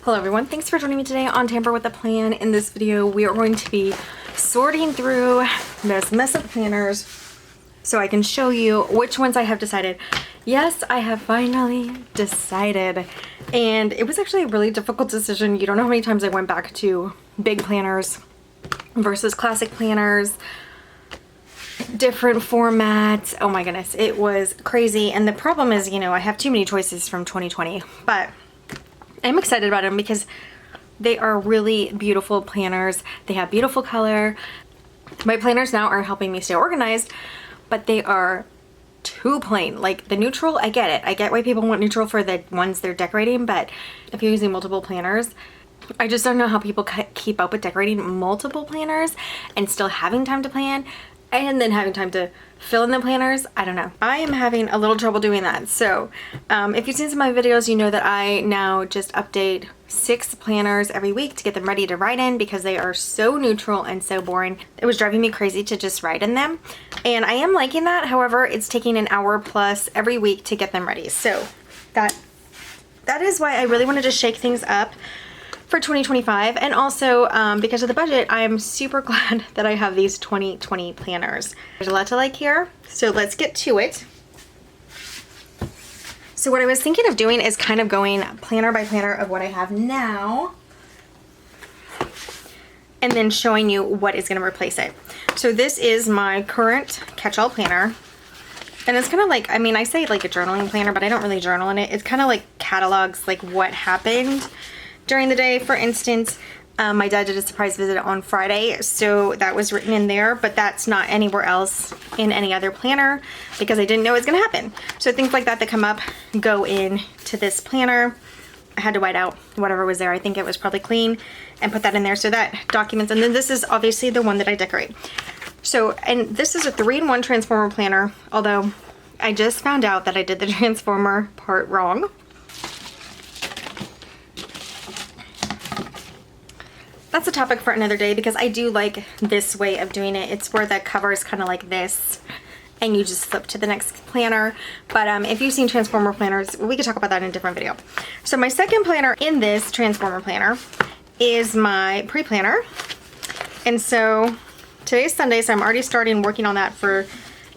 Hello everyone, thanks for joining me today on Tamper with a Plan. In this video, we are going to be sorting through this mess of planners so I can show you which ones I have decided. Yes, I have finally decided. And it was actually a really difficult decision. You don't know how many times I went back to big planners versus classic planners, different formats. Oh my goodness, it was crazy. And the problem is, you know, I have too many choices from 2020, but I'm excited about them because they are really beautiful planners. They have beautiful color. My planners now are helping me stay organized, but they are too plain. Like the neutral, I get it. I get why people want neutral for the ones they're decorating, but if you're using multiple planners, I just don't know how people keep up with decorating multiple planners and still having time to plan and then having time to fill in the planners. I don't know. I am having a little trouble doing that. So if you've seen some of my videos, you know that I now just update 6 planners every week to get them ready to write in because they are so neutral and so boring. It was driving me crazy to just write in them. And I am liking that. However, it's taking an hour plus every week to get them ready. So that is why I really wanted to shake things up for 2025, and also because of the budget, I am super glad that I have these 2020 planners. There's a lot to like here, so let's get to it. So what I was thinking of doing is kind of going planner by planner of what I have now, and then showing you what is going to replace it. So this is my current catch-all planner. And it's kind of like, I mean, I say like a journaling planner, but I don't really journal in it. It's kind of like catalogs like what happened during the day. For instance, my dad did a surprise visit on Friday, so that was written in there, but that's not anywhere else in any other planner because I didn't know it was gonna happen. So things like that come up go in to this planner. I had to white out whatever was there. I think it was probably clean, and put that in there so that documents. And then this is obviously the one that I decorate. So, and this is a 3-in-1 transformer planner, although I just found out that I did the transformer part wrong. That's a topic for another day because I do like this way of doing it. It's where the cover is kind of like this and you just flip to the next planner. But if you've seen transformer planners, we could talk about that in a different video. So my second planner in this transformer planner is my pre-planner. And so today's Sunday, so I'm already starting working on that for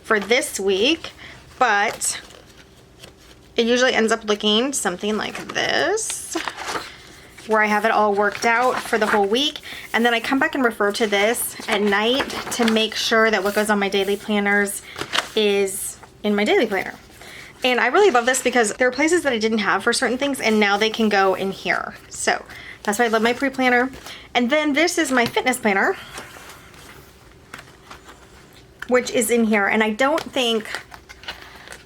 this week, but it usually ends up looking something like this, where I have it all worked out for the whole week, and then I come back and refer to this at night to make sure that what goes on my daily planners is in my daily planner. And I really love this because there are places that I didn't have for certain things, and now they can go in here. So that's why I love my pre-planner. And then this is my fitness planner, which is in here, and I don't think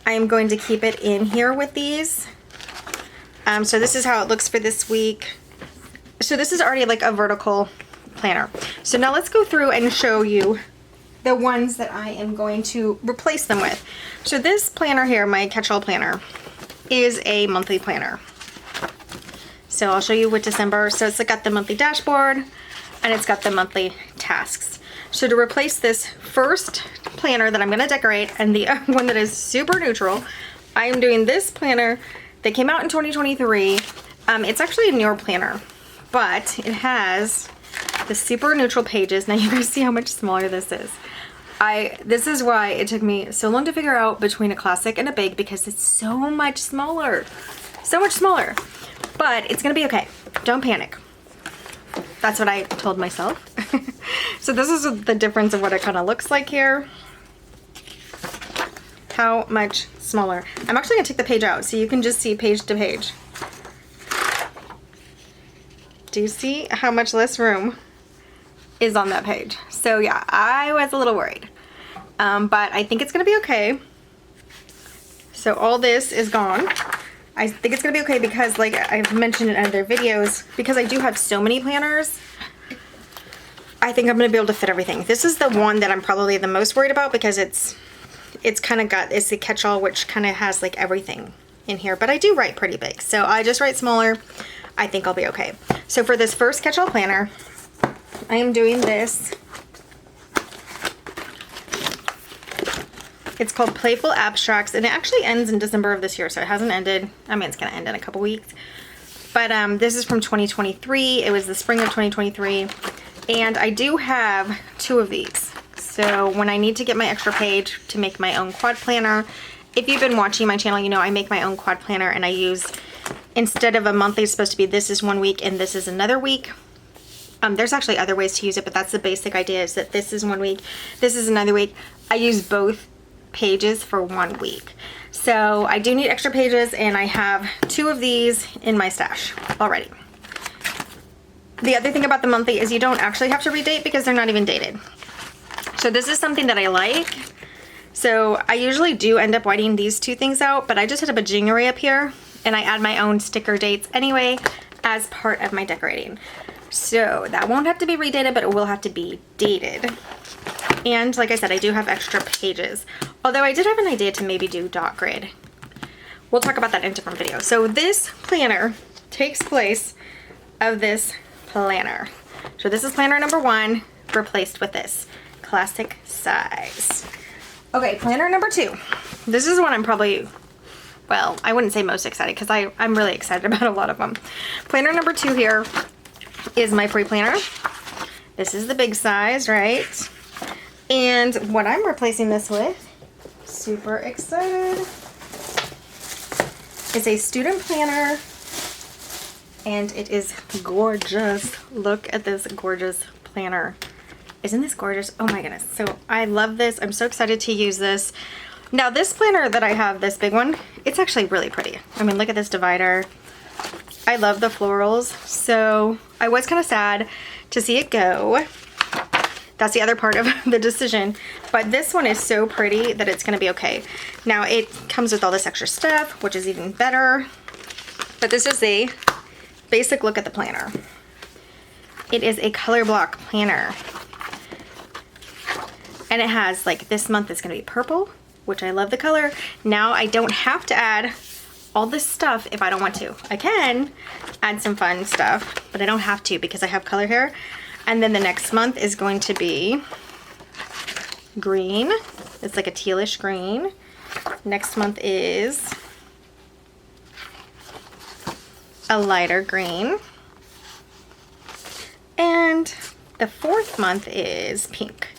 I am going to keep it in here with these. So this is how it looks for this week. So this is already like a vertical planner. So now let's go through and show you the ones that I am going to replace them with. So this planner here, my catch-all planner, is a monthly planner. So I'll show you what December, so it's got the monthly dashboard and it's got the monthly tasks. So to replace this first planner that I'm gonna decorate and the one that is super neutral, I am doing this planner that came out in 2023. It's actually a newer planner, but it has the super neutral pages. Now you guys see how much smaller this is. This is why it took me so long to figure out between a classic and a big, because it's so much smaller. So much smaller. But it's gonna be okay. Don't panic. That's what I told myself. So this is the difference of what it kind of looks like here. How much smaller. I'm actually gonna take the page out so you can just see page to page. Do you see how much less room is on that page? So yeah, I was a little worried, but I think it's gonna be okay. So all this is gone. I think it's gonna be okay because, like I've mentioned in other videos, because I do have so many planners, I think I'm gonna be able to fit everything. This is the one that I'm probably the most worried about because it's kind of got, it's the catch-all, which kind of has like everything in here, but I do write pretty big, so I just write smaller. I think I'll be okay. So for this first catch-all planner, I am doing this. It's called Playful Abstracts, and it actually ends in December of this year, so it hasn't ended. I mean, it's gonna end in a couple weeks. But this is from 2023. It was the spring of 2023. And I do have 2 of these. So when I need to get my extra page to make my own quad planner, if you've been watching my channel, you know I make my own quad planner, and I use, instead of a monthly, it's supposed to be this is 1 week and this is another week. There's actually other ways to use it, but that's the basic idea, is that this is 1 week, this is another week. I use both pages for 1 week. So I do need extra pages, and I have 2 of these in my stash already. The other thing about the monthly is you don't actually have to redate because they're not even dated. So this is something that I like. So I usually do end up whiting these 2 things out, but I just had a bajingery up here, and I add my own sticker dates anyway as part of my decorating. So that won't have to be redated, but it will have to be dated. And like I said, I do have extra pages. Although I did have an idea to maybe do dot grid. We'll talk about that in a different video. So this planner takes place of this planner. So this is planner number 1 replaced with this classic size. Okay, planner number 2. This is one I'm probably, well, I wouldn't say most excited because I'm really excited about a lot of them. Planner number 2 here is my free planner. This is the big size, right? And what I'm replacing this with, super excited, is a student planner, and it is gorgeous. Look at this gorgeous planner. Isn't this gorgeous? Oh my goodness. So I love this. I'm so excited to use this. Now this planner that I have, this big one, it's actually really pretty. I mean, look at this divider. I love the florals. So I was kind of sad to see it go. That's the other part of the decision. But this one is so pretty that it's gonna be okay. Now it comes with all this extra stuff, which is even better. But this is a basic look at the planner. It is a color block planner. And it has, like, this month is gonna be purple, which I love the color. Now I don't have to add all this stuff if I don't want to. I can add some fun stuff, but I don't have to because I have color here. And then the next month is going to be green. It's like a tealish green. Next month is a lighter green. And the 4th month is pink.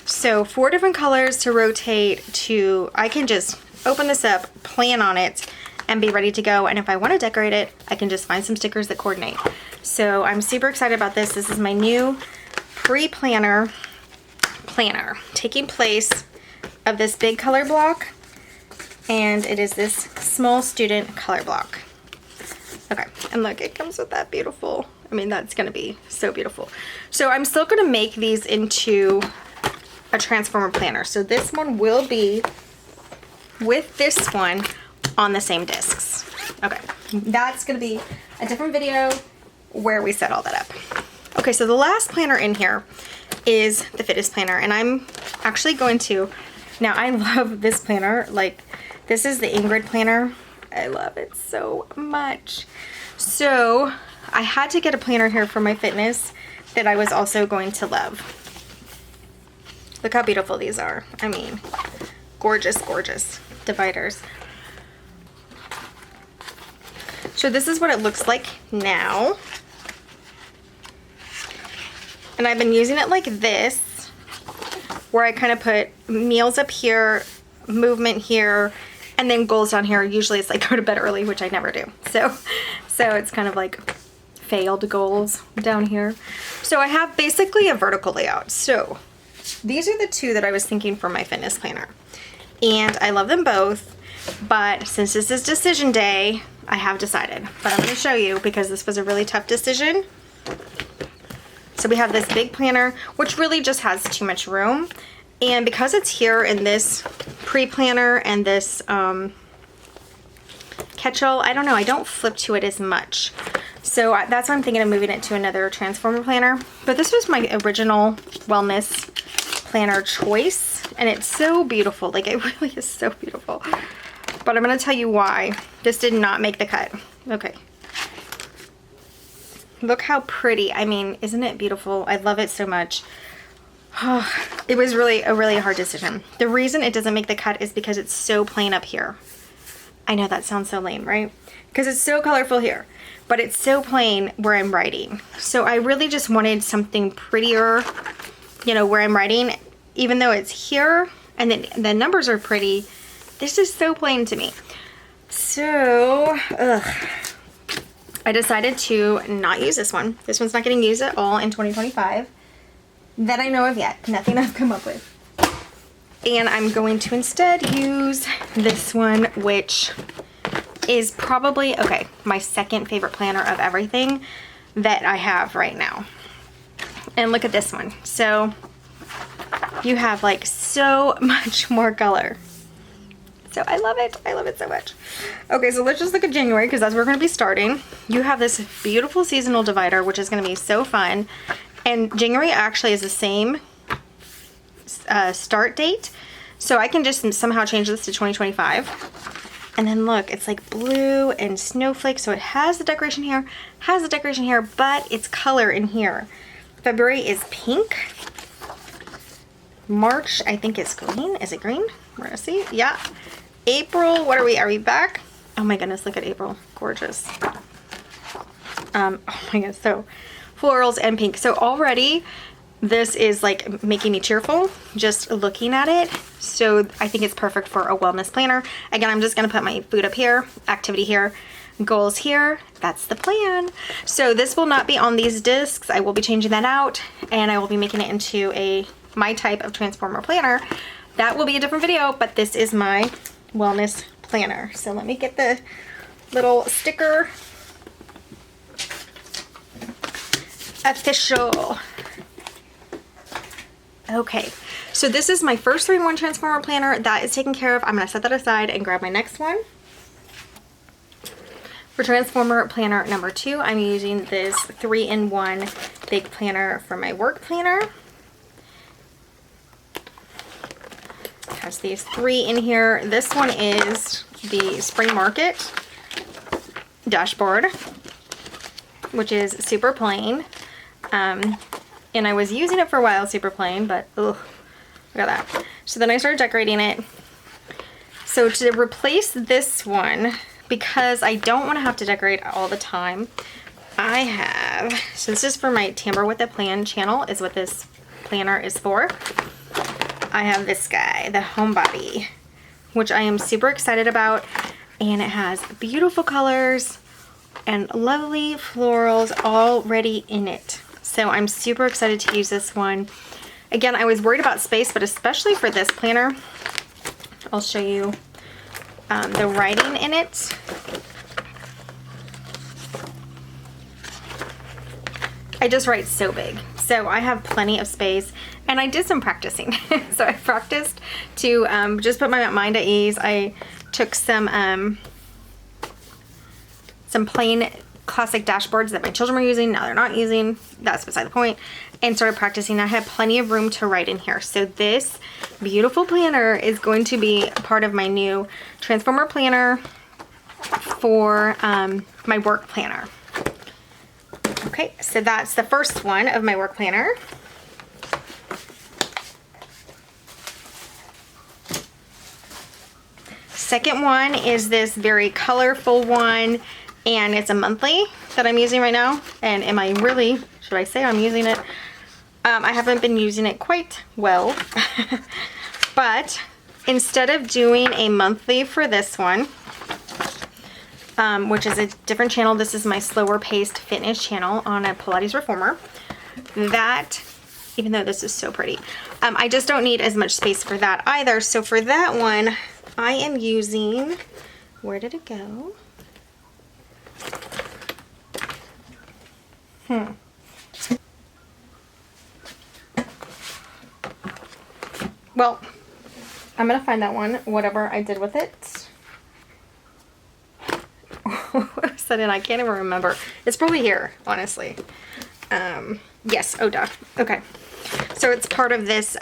So 4 different colors to rotate to, I can just open this up, plan on it, and be ready to go. And if I want to decorate it, I can just find some stickers that coordinate. So I'm super excited about this. This is my new pre-planner taking place of this big color block, and it is this small student color block. Okay, and look, it comes with that beautiful, I mean, that's gonna be so beautiful. So I'm still gonna make these into a transformer planner. So this one will be with this one on the same discs. Okay, that's gonna be a different video where we set all that up. Okay, so the last planner in here is the fitness planner, and I'm actually going to, now I love this planner, like this is the Ingrid planner. I love it so much. So I had to get a planner here for my fitness that I was also going to love. Look how beautiful these are. I mean, gorgeous, gorgeous dividers. So this is what it looks like now. And I've been using it like this, where I kind of put meals up here, movement here, and then goals down here. Usually it's like go to bed early, which I never do. So it's kind of like failed goals down here. So I have basically a vertical layout. So these are the 2 that I was thinking for my fitness planner. And I love them both, but since this is decision day, I have decided. But I'm going to show you because this was a really tough decision. So we have this big planner, which really just has too much room. And because it's here in this pre-planner and this catch-all, I don't know, I don't flip to it as much. So that's why I'm thinking of moving it to another transformer planner. But this was my original wellness planner choice, and it's so beautiful. Like, it really is so beautiful. But I'm going to tell you why this did not make the cut. Okay. Look how pretty. I mean, isn't it beautiful? I love it so much. It was really a really hard decision. The reason it doesn't make the cut is because it's so plain up here. I know that sounds so lame, right? Because it's so colorful here, but it's so plain where I'm writing. So I really just wanted something prettier, you know, where I'm writing, even though it's here and then the numbers are pretty. This is so plain to me. So, I decided to not use this one. This one's not getting used at all in 2025 that I know of yet. Nothing I've come up with. And I'm going to instead use this one, which is probably, okay, my second favorite planner of everything that I have right now. And look at this one. So you have like so much more color. So I love it. I love it so much. Okay, so let's just look at January because that's where we're going to be starting. You have this beautiful seasonal divider, which is going to be so fun. And January actually is the same start date. So I can just somehow change this to 2025. And then look, it's like blue and snowflake. So it has the decoration here, but it's color in here. February is pink. March, I think it's green. Is it green? We're gonna see. Yeah. April, what are we? Are we back? Oh my goodness, look at April. Gorgeous. Oh my goodness, so florals and pink. So already this is like making me cheerful just looking at it. So I think it's perfect for a wellness planner. Again, I'm just gonna put my food up here, activity here, goals here. That's the plan. So this will not be on these discs. I will be changing that out and I will be making it into my type of transformer planner. That will be a different video, but this is my wellness planner. So let me get the little sticker. Official. Okay, so this is my first 3-in-1 transformer planner. That is taken care of. I'm gonna set that aside and grab my next one. For transformer planner number 2, I'm using this 3-in-1 big planner for my work planner. Has these 3 in here. This one is the Spring Market dashboard, which is super plain. And I was using it for a while, super plain, but ugh, look at that. So then I started decorating it. So to replace this one, because I don't want to have to decorate all the time, I have, so this is for my Tamper with a Plan channel, is what this planner is for. I have this guy, the Homebody, which I am super excited about, and it has beautiful colors and lovely florals already in it. So I'm super excited to use this one. Again, I was worried about space, but especially for this planner, I'll show you the writing in it. I just write so big. So I have plenty of space and I did some practicing. So I practiced to just put my mind at ease. I took some plain classic dashboards that my children were using, now they're not using, that's beside the point, and started practicing. I had plenty of room to write in here. So this beautiful planner is going to be part of my new transformer planner for my work planner. Okay, so that's the first one of my work planner. Second one is this very colorful one, and it's a monthly that I'm using right now. And am I really, should I say I'm using it? I haven't been using it quite well, but instead of doing a monthly for this one, which is a different channel, this is my slower paced fitness channel on a Pilates reformer, that, even though this is so pretty, I just don't need as much space for that either. So for that one, I am using, where did it go? Well, I'm gonna find that one, whatever I did with it. What was that in? I can't even remember. It's probably here, honestly. Yes, oh duh. Okay. So it's part of this,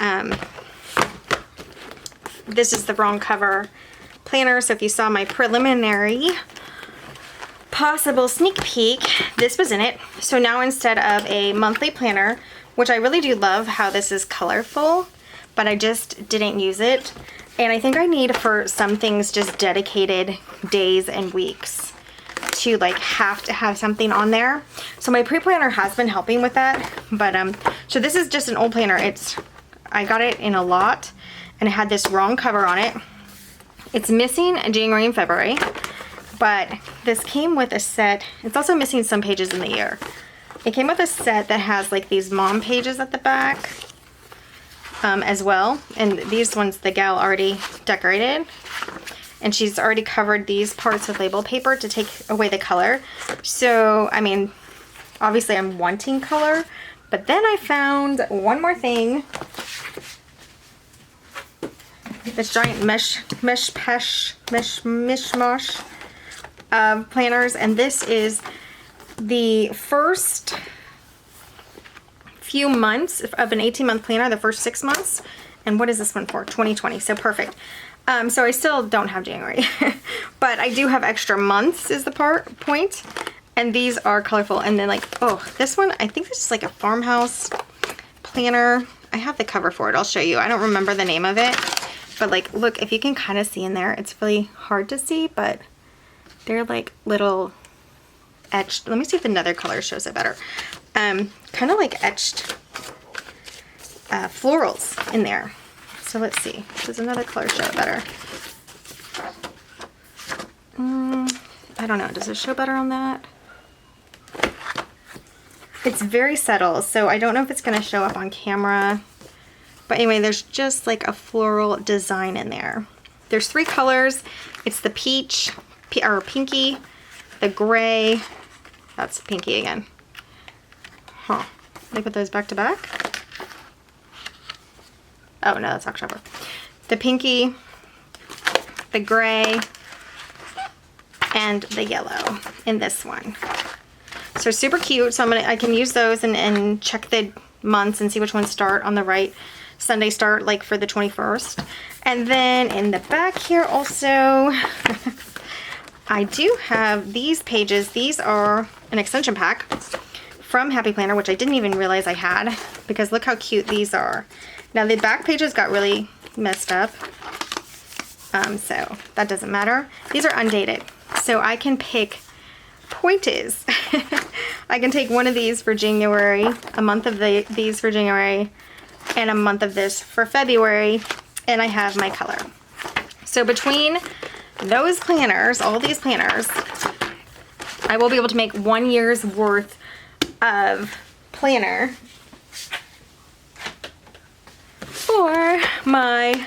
this is the wrong cover planner. So if you saw my preliminary possible sneak peek, this was in it. So now instead of a monthly planner, which I really do love how this is colorful, but I just didn't use it. And I think I need for some things just dedicated days and weeks to like have to have something on there. So my pre-planner has been helping with that. But so this is just an old planner. I got it in a lot and it had this wrong cover on it. It's missing January and February, but this came with a set. It's also missing some pages in the year. It came with a set that has like these mom pages at the back as well. And these ones the gal already decorated. And she's already covered these parts with label paper to take away the color. So, I mean, obviously I'm wanting color. But then I found one more thing. This giant mishmash of planners. And this is the first few months of an 18-month planner, the first 6 months. And what is this one for? 2020, so perfect. So I still don't have January, but I do have extra months is the point. And these are colorful. And then like, oh, this one, I think this is like a farmhouse planner. I have the cover for it. I'll show you. I don't remember the name of it, but like, look, if you can kind of see in there, it's really hard to see, but they're like little etched. Let me see if another color shows it better. Kind of like etched florals in there. So let's see. Does another color show it better? I don't know. Does it show better on that? It's very subtle, so I don't know if it's going to show up on camera. But anyway, there's just like a floral design in there. There's 3 colors. It's the peach, or pinky, the gray. That's pinky again. Huh. They put those back to back? Oh no, that's October. The pinky, the gray, and the yellow in this one. So super cute. So I can use those and check the months and see which ones start on the right Sunday start, like for the 21st. And then in the back here also, I do have these pages. These are an extension pack from Happy Planner, which I didn't even realize I had, because look how cute these are. Now the back pages got really messed up, so that doesn't matter. These are undated, so I can pick pointes. I can take one of these for January, a month of these for January, and a month of this for February, and I have my color. So between those planners, all these planners, I will be able to make 1 year's worth of planner for my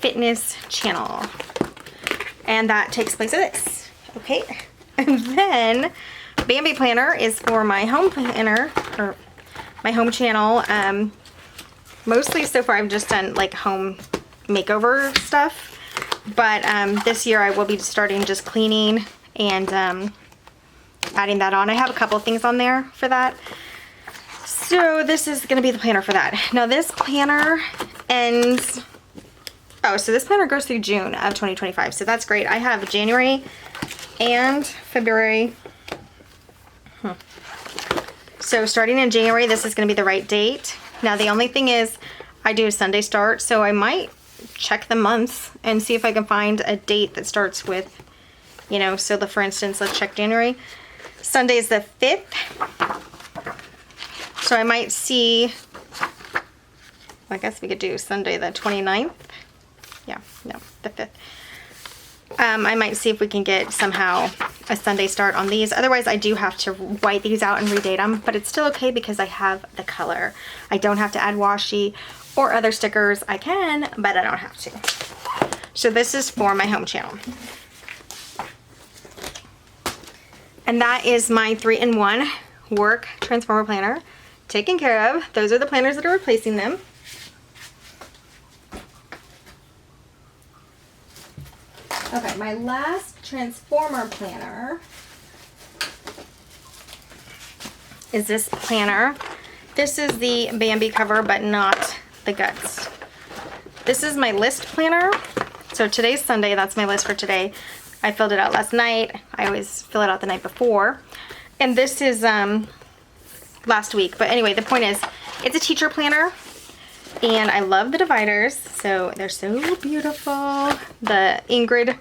fitness channel. And that takes place of this. Okay. And then Bambi Planner is for my home planner, or my home channel. Mostly so far I've just done like home makeover stuff. But this year I will be starting just cleaning and adding that on. I have a couple things on there for that. So this is going to be the planner for that. Now this planner ends, oh, so this planner goes through June of 2025. So that's great. I have January and February. So starting in January, this is going to be the right date. Now the only thing is I do a Sunday start, so I might check the months and see if I can find a date that starts with, you know, so for instance, let's check January. Sunday is the 5th. So I might see, I guess we could do Sunday the 29th. Yeah, no, the 5th. I might see if we can get somehow a Sunday start on these. Otherwise, I do have to white these out and redate them, but it's still okay because I have the color. I don't have to add washi or other stickers. I can, but I don't have to. So this is for my home channel. And that is my 3-in-1 work transformer planner taken care of. Those are the planners that are replacing them. Okay, my last transformer planner is this planner. This is the Bambi cover, but not the guts. This is my list planner. So today's Sunday, that's my list for today. I filled it out last night. I always fill it out the night before. And this is last week. But anyway, the point is, it's a teacher planner. And I love the dividers, so they're so beautiful. The Ingrid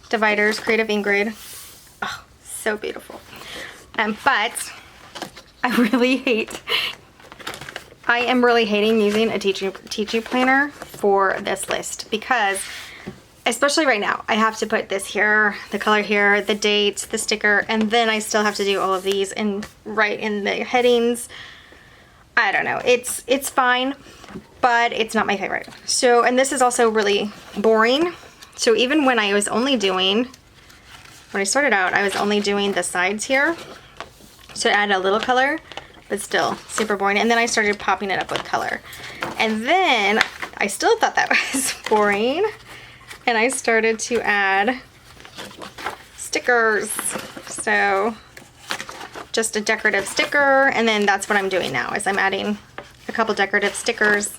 dividers, Creative Ingrid. Oh, so beautiful. But I am really hating using a teaching planner for this list because, especially right now, I have to put this here, the color here, the date, the sticker, and then I still have to do all of these and write in the headings. I don't know. It's fine, but it's not my favorite. So, and this is also really boring. So even when I started out, I was only doing the sides here. So add a little color, but still super boring. And then I started popping it up with color. And then I still thought that was boring. And I started to add stickers. So just a decorative sticker, and then that's what I'm doing now is I'm adding a couple decorative stickers,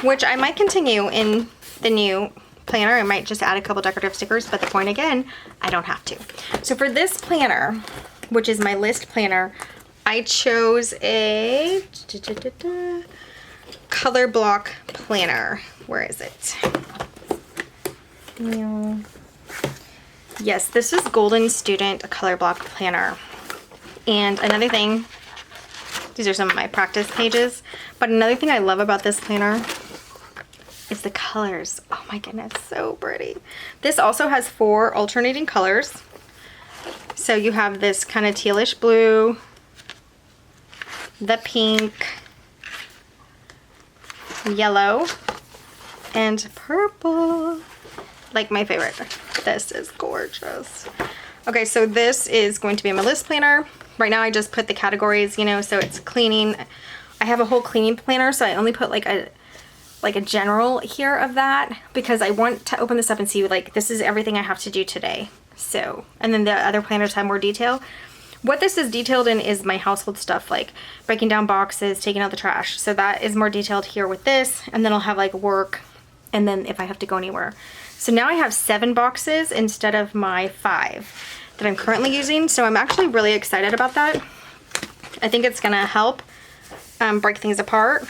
which I might continue in the new planner. I might just add a couple decorative stickers, but the point again, I don't have to. So for this planner, which is my list planner, I chose a color block planner. Where is it? Yes, this is Golden Student Color Block Planner. And another thing, these are some of my practice pages, but another thing I love about this planner is the colors. Oh my goodness, so pretty. This also has 4 alternating colors. So you have this kind of tealish blue, the pink, yellow, and purple. Like my favorite. This is gorgeous. Okay, so this is going to be my list planner. Right now I just put the categories, you know, so it's cleaning. I have a whole cleaning planner, so I only put like a general here of that because I want to open this up and see like this is everything I have to do today. So, and then the other planners have more detail. What this is detailed in is my household stuff, like breaking down boxes, taking out the trash. So that is more detailed here with this, and then I'll have like work, and then if I have to go anywhere. So now I have 7 boxes instead of my 5 that I'm currently using. So I'm actually really excited about that. I think it's gonna help break things apart.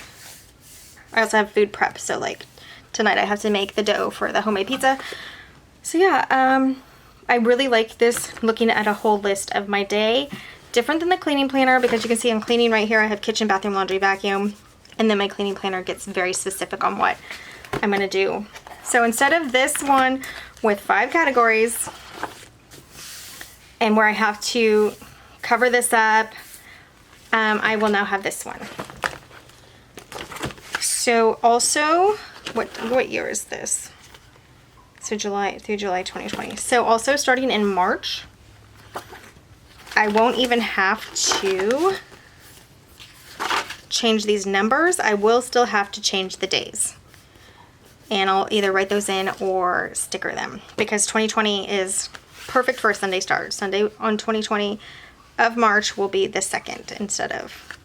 I also have food prep, so like tonight I have to make the dough for the homemade pizza. So yeah, I really like this, looking at a whole list of my day. Different than the cleaning planner because you can see I'm cleaning right here. I have kitchen, bathroom, laundry, vacuum, and then my cleaning planner gets very specific on what I'm gonna do. So instead of this one with 5 categories and where I have to cover this up, I will now have this one. So also, what year is this? So July through July 2020. So also starting in March, I won't even have to change these numbers. I will still have to change the days. And I'll either write those in or sticker them because 2020 is perfect for a Sunday start. Sunday on 2020 of March will be the 2nd instead of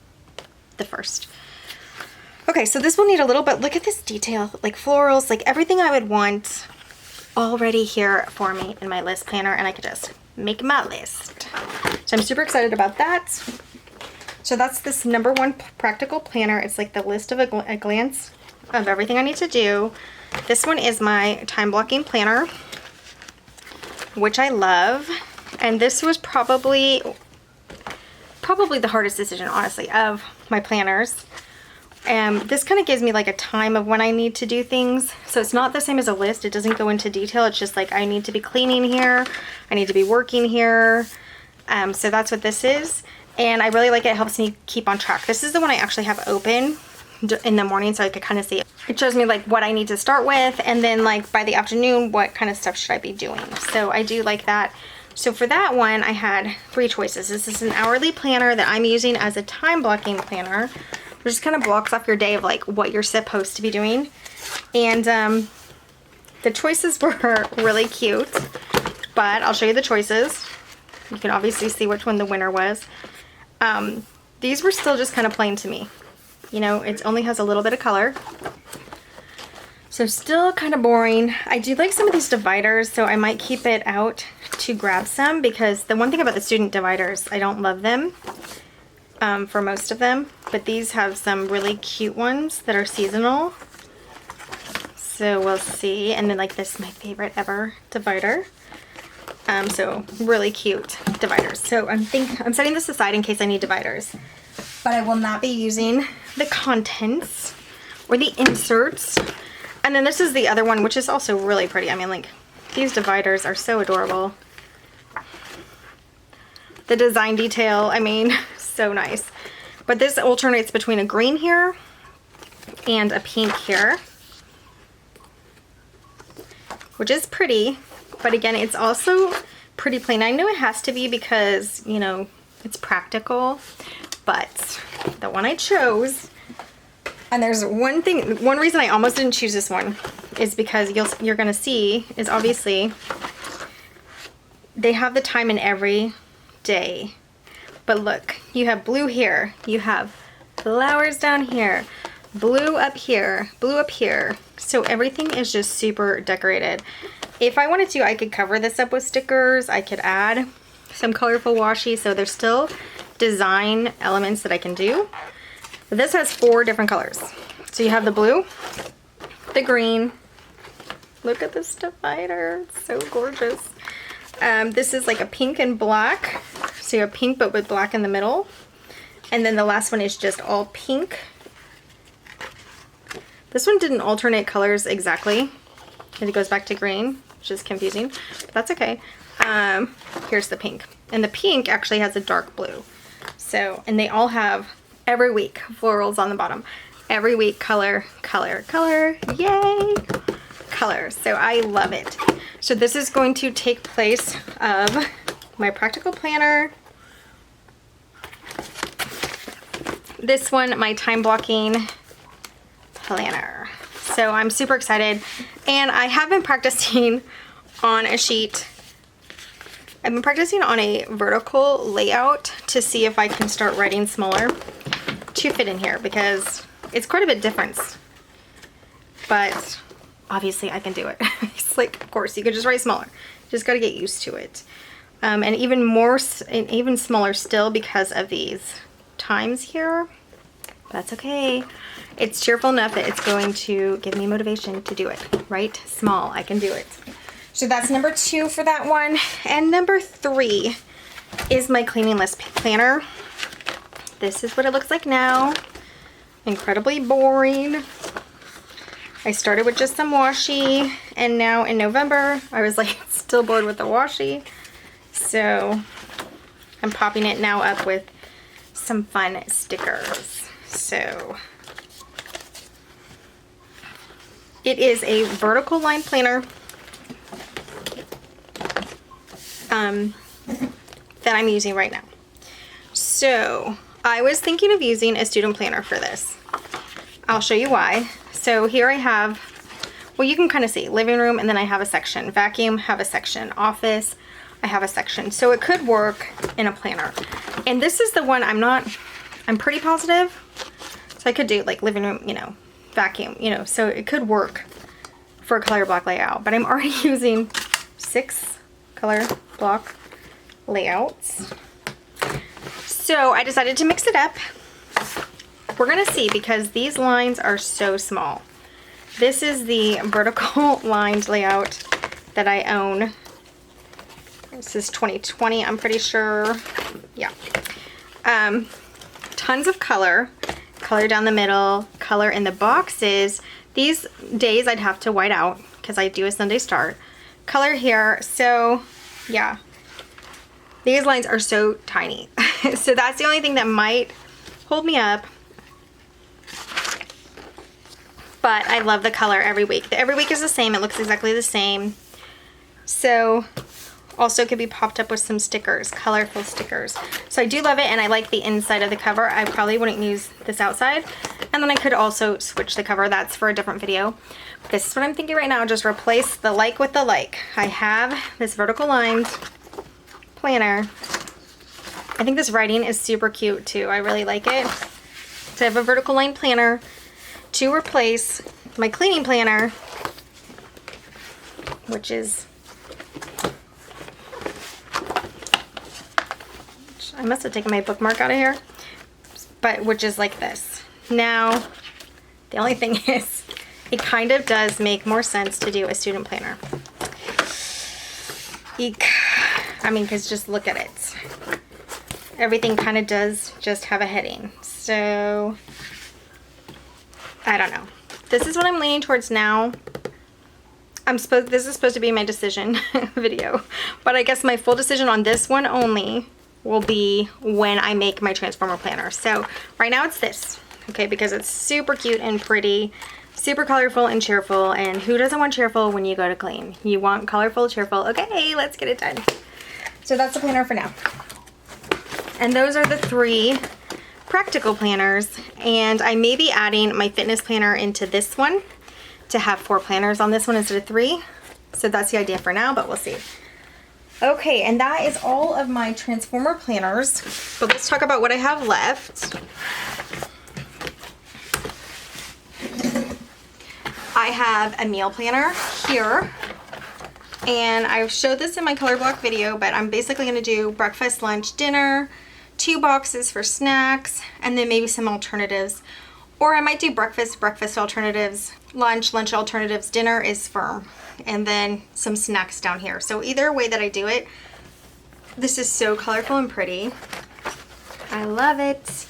the 1st. Okay, so this will need a little bit, look at this detail, like florals, like everything I would want already here for me in my list planner, and I could just make my list. So I'm super excited about that. So that's this #1 practical planner. It's like the list of a glance of everything I need to do. This one is my time blocking planner, which I love. And this was probably the hardest decision, honestly, of my planners. This kind of gives me like a time of when I need to do things. So it's not the same as a list. It doesn't go into detail. It's just like I need to be cleaning here. I need to be working here. So that's what this is. And I really like it. It helps me keep on track. This is the one I actually have open in the morning so I could kind of see it. It shows me like what I need to start with, and then like by the afternoon what kind of stuff should I be doing. So I do like that. So for that one I had 3 choices. This is an hourly planner that I'm using as a time blocking planner, which just kind of blocks off your day of like what you're supposed to be doing. And the choices were really cute, but I'll show you the choices. You can obviously see which one the winner was. These were still just kind of plain to me. You know, it only has a little bit of color. So still kind of boring. I do like some of these dividers, so I might keep it out to grab some, because the one thing about the student dividers, I don't love them. for most of them, but these have some really cute ones that are seasonal. So we'll see. And then like this, my favorite ever divider. So really cute dividers. So I'm setting this aside in case I need dividers, but I will not be using the contents or the inserts. And then this is the other one, which is also really pretty. I mean, like, these dividers are so adorable. The design detail, I mean, so nice. But this alternates between a green here and a pink here, which is pretty. But again, it's also pretty plain. I know it has to be because, you know, it's practical, but the one I chose, and there's one reason I almost didn't choose this one is because you're gonna see is obviously they have the time in every day. But look, you have blue here, you have flowers down here, blue up here, blue up here. So everything is just super decorated. If I wanted to, I could cover this up with stickers. I could add some colorful washi. So there's still design elements that I can do. But this has 4 different colors. So you have the blue, the green. Look at this divider. It's so gorgeous. This is like a pink and black. So you have pink but with black in the middle. And then the last one is just all pink. This one didn't alternate colors exactly. And it goes back to green, which is confusing, but that's okay. Here's the pink. And the pink actually has a dark blue. So, and they all have every week florals on the bottom. Every week, color, color, color, yay! Color. So I love it. So this is going to take place of my practical planner. This one, my time blocking planner. So I'm super excited, and I have been practicing on a sheet. I've been practicing on a vertical layout to see if I can start writing smaller to fit in here, because it's quite a bit difference, but obviously I can do it. It's like, of course you could just write smaller, just got to get used to it. And even smaller still because of these times here. That's okay. It's cheerful enough that it's going to give me motivation to do it. Right? Small. I can do it. So that's number 2 for that one. And number 3 is my cleaning list planner. This is what it looks like now. Incredibly boring. I started with just some washi, and now in November I was like still bored with the washi. So I'm popping it now up with some fun stickers. So it is a vertical line planner that I'm using right now. So I was thinking of using a student planner for this. I'll show you why. So here I have, well, you can kind of see living room, and then I have a section vacuum, have a section office, I have a section. So it could work in a planner. And this is the one I'm pretty positive. So I could do like living room, you know, vacuum, you know, so it could work for a color block layout, but I'm already using 6 color block layouts. So I decided to mix it up. We're gonna see, because these lines are so small. This is the vertical lined layout that I own. This is 2020, I'm pretty sure. Yeah. Tons of color down the middle, color in the boxes. These days I'd have to white out because I do a Sunday start. Color here, so yeah. These lines are so tiny. So that's the only thing that might hold me up. But I love the color every week. Every week is the same, it looks exactly the same. So also could be popped up with some stickers, colorful stickers. So I do love it, and I like the inside of the cover. I probably wouldn't use this outside. And then I could also switch the cover. That's for a different video. But this is what I'm thinking right now. Just replace the like with the like. I have this vertical lined planner. I think this writing is super cute too. I really like it. So I have a vertical line planner to replace my cleaning planner, which is, I must have taken my bookmark out of here. but which is like this. Now, the only thing is, it kind of does make more sense to do a student planner. Eek. I mean, because just look at it. Everything kind of does just have a heading. So, I don't know. This is what I'm leaning towards now. This is supposed to be my decision video, but I guess my full decision on this one only will be when I make my transformer planner. So right now it's this, okay, because it's super cute and pretty, super colorful and cheerful, and who doesn't want cheerful when you go to clean? You want colorful, cheerful. Okay, let's get it done. So that's the planner for now. And those are the 3 practical planners, and I may be adding my fitness planner into this one to have 4 planners on this one instead of 3. So that's the idea for now, but we'll see. Okay, and that is all of my transformer planners, but let's talk about what I have left. I have a meal planner here, and I showed this in my color block video, but I'm basically going to do breakfast, lunch, dinner, 2 boxes for snacks, and then maybe some alternatives. Or I might do breakfast, breakfast alternatives, lunch, lunch alternatives, dinner is firm, and then some snacks down here. So either way that I do it, this is so colorful and pretty. I love it.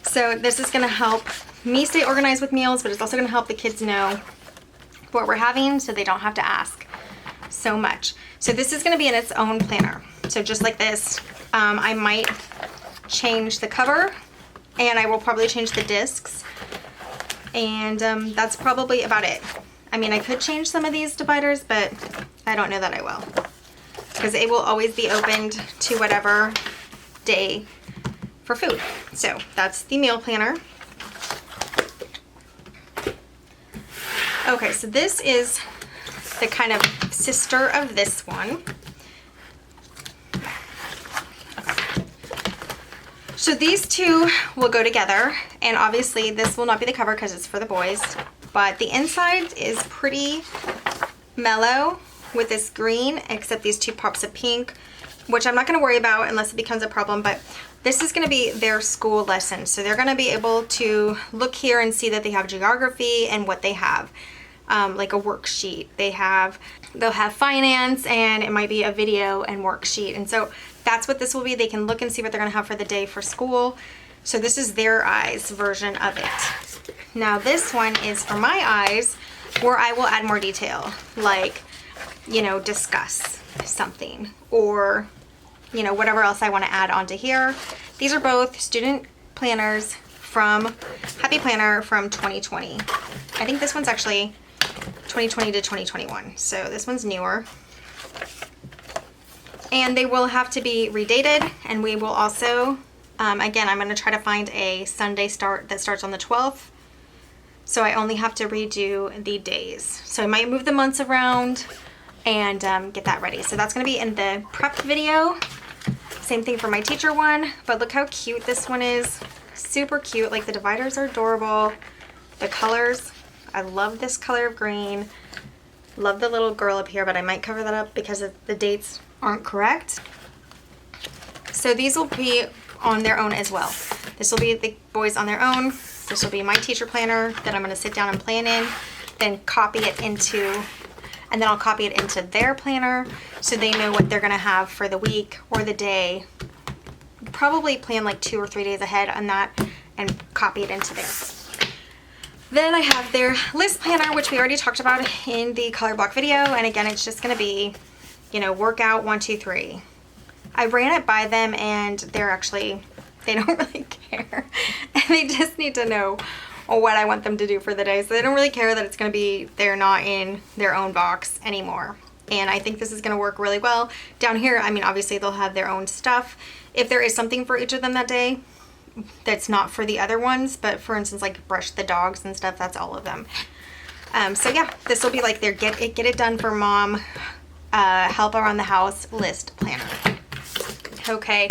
So this is gonna help me stay organized with meals, but it's also gonna help the kids know what we're having so they don't have to ask so much. So this is gonna be in its own planner. So just like this, I might change the cover, and I will probably change the discs, and that's probably about it. I mean, I could change some of these dividers, but I don't know that I will, because it will always be opened to whatever day for food. So that's the meal planner. Okay, so this is the kind of sister of this one. So these 2 will go together, and obviously this will not be the cover because it's for the boys, but the inside is pretty mellow with this green, except these 2 pops of pink, which I'm not going to worry about unless it becomes a problem, but this is going to be their school lesson. So they're going to be able to look here and see that they have geography and what they have, like a worksheet. They'll have finance, and it might be a video and worksheet, and so that's what this will be. They can look and see what they're going to have for the day for school. So this is their eyes version of it. Now this one is for my eyes, where I will add more detail, like, you know, discuss something, or, you know, whatever else I want to add onto here. These are both student planners from Happy Planner from 2020. I think this one's actually 2020 to 2021. So this one's newer. And they will have to be redated, and we will also, again, I'm going to try to find a Sunday start that starts on the 12th. So I only have to redo the days. So I might move the months around and get that ready. So that's going to be in the prep video. Same thing for my teacher one, but look how cute this one is. Super cute. Like, the dividers are adorable. The colors, I love this color of green. Love the little girl up here, but I might cover that up because the dates aren't correct. So these will be on their own as well. This will be the boys on their own. This will be my teacher planner that I'm going to sit down and plan in, then copy it into, and then I'll copy it into their planner so they know what they're going to have for the week or the day. Probably plan like 2 or 3 days ahead on that and copy it into there. Then I have their list planner, which we already talked about in the color block video. And again, it's just going to be, you know, workout 1, 2, 3. I ran it by them, and they don't really care. And they just need to know what I want them to do for the day. So they don't really care that it's going to be, they're not in their own box anymore. And I think this is going to work really well. Down here, I mean, obviously they'll have their own stuff. If there is something for each of them that day, that's not for the other ones, but for instance, like brush the dogs and stuff, that's all of them. So yeah, this will be like their get it done for mom, help around the house list planner. Okay,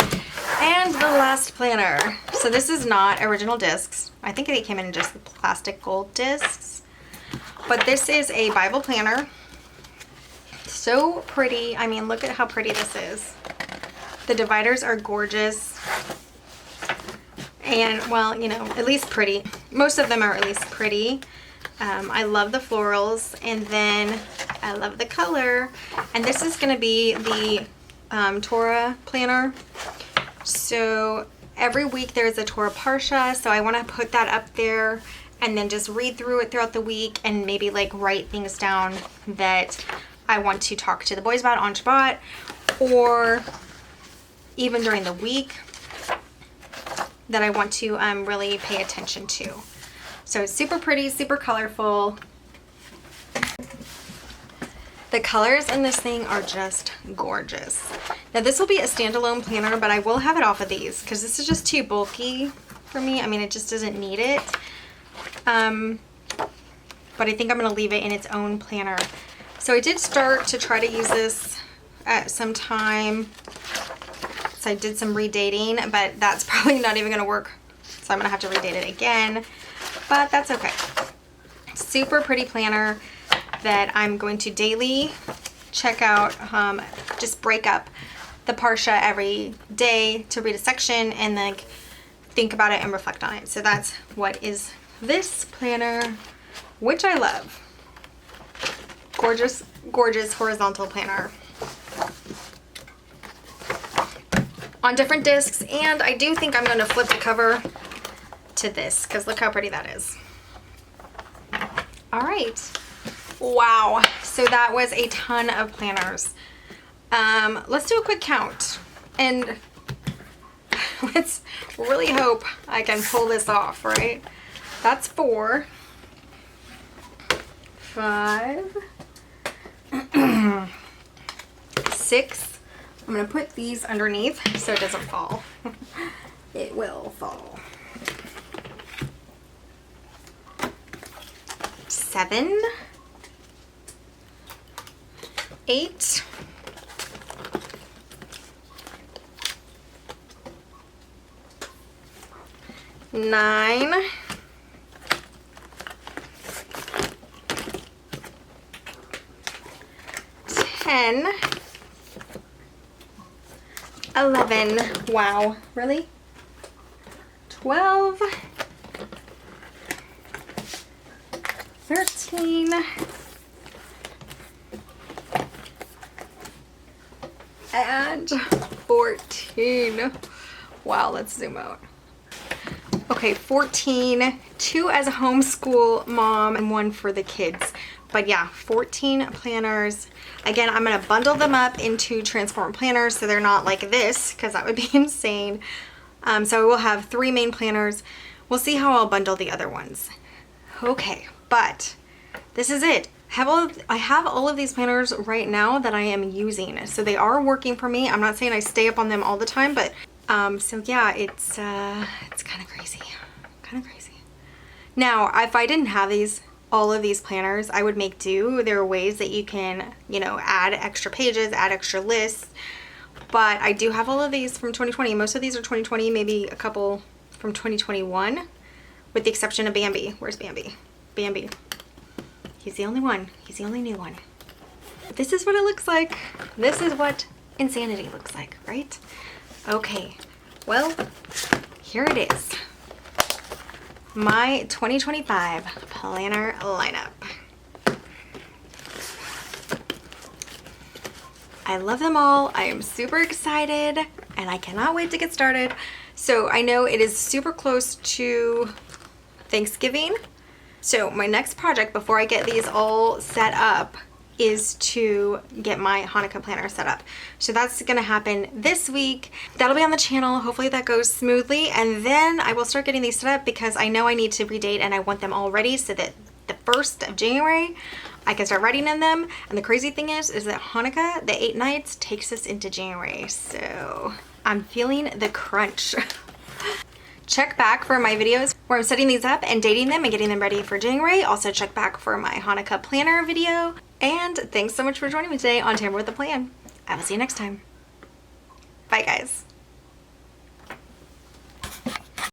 and the last planner. So this is not original discs. I think they came in just the plastic gold discs, but this is a Bible planner. So pretty. I mean, look at how pretty this is. The dividers are gorgeous. And well, you know, at least pretty. Most of them are at least pretty. I love the florals, and then I love the color. And this is going to be the Torah planner. So every week there's a Torah Parsha, so I want to put that up there and then just read through it throughout the week and maybe like write things down that I want to talk to the boys about on Shabbat, or even during the week that I want to really pay attention to. So it's super pretty, super colorful. The colors in this thing are just gorgeous. Now this will be a standalone planner, but I will have it off of these because this is just too bulky for me. I mean, it just doesn't need it. But I think I'm gonna leave it in its own planner. So I did start to try to use this at some time. So I did some redating, but that's probably not even gonna work. So I'm gonna have to redate it again, but that's okay. Super pretty planner that I'm going to daily check out, just break up the Parsha every day to read a section and then think about it and reflect on it. So that's what is this planner, which I love. Gorgeous, gorgeous horizontal planner. On different discs, and I do think I'm going to flip the cover to this because look how pretty that is. All right. Wow, so that was a ton of planners. Let's do a quick count and let's really hope I can pull this off, right? That's 4, 5, 6. I'm gonna put these underneath so it doesn't fall. It will fall. 7, 8, 9, 10, 11, wow, really? 12, 13, and 14. Wow, let's zoom out. Okay, 14, 2 as a homeschool mom and 1 for the kids. But yeah, 14 planners. Again, I'm gonna bundle them up into transform planners so they're not like this, because that would be insane. So we'll have 3 main planners. We'll see how I'll bundle the other ones. Okay, but this is it. I have all of these planners right now that I am using, so they are working for me. I'm not saying I stay up on them all the time, but so yeah, it's kind of crazy, Now, if I didn't have all of these planners, I would make do. There are ways that you can, you know, add extra pages, add extra lists, but I do have all of these from 2020. Most of these are 2020, maybe a couple from 2021, with the exception of Bambi. Where's Bambi? Bambi. He's the only one. He's the only new one. This is what it looks like. This is what insanity looks like, right? Okay, well, here it is. My 2025 planner lineup. I love them all. I am super excited and I cannot wait to get started. So I know it is super close to Thanksgiving. So my next project before I get these all set up is to get my Hanukkah planner set up. So that's gonna happen this week. That'll be on the channel. Hopefully that goes smoothly. And then I will start getting these set up because I know I need to redate and I want them all ready so that the 1st of January, I can start writing in them. And the crazy thing is that Hanukkah, the 8 nights, takes us into January. So I'm feeling the crunch. Check back for my videos where I'm setting these up and dating them and getting them ready for January. Also check back for my Hanukkah planner video. And thanks so much for joining me today on Tamper with a Plan. I will see you next time. Bye guys.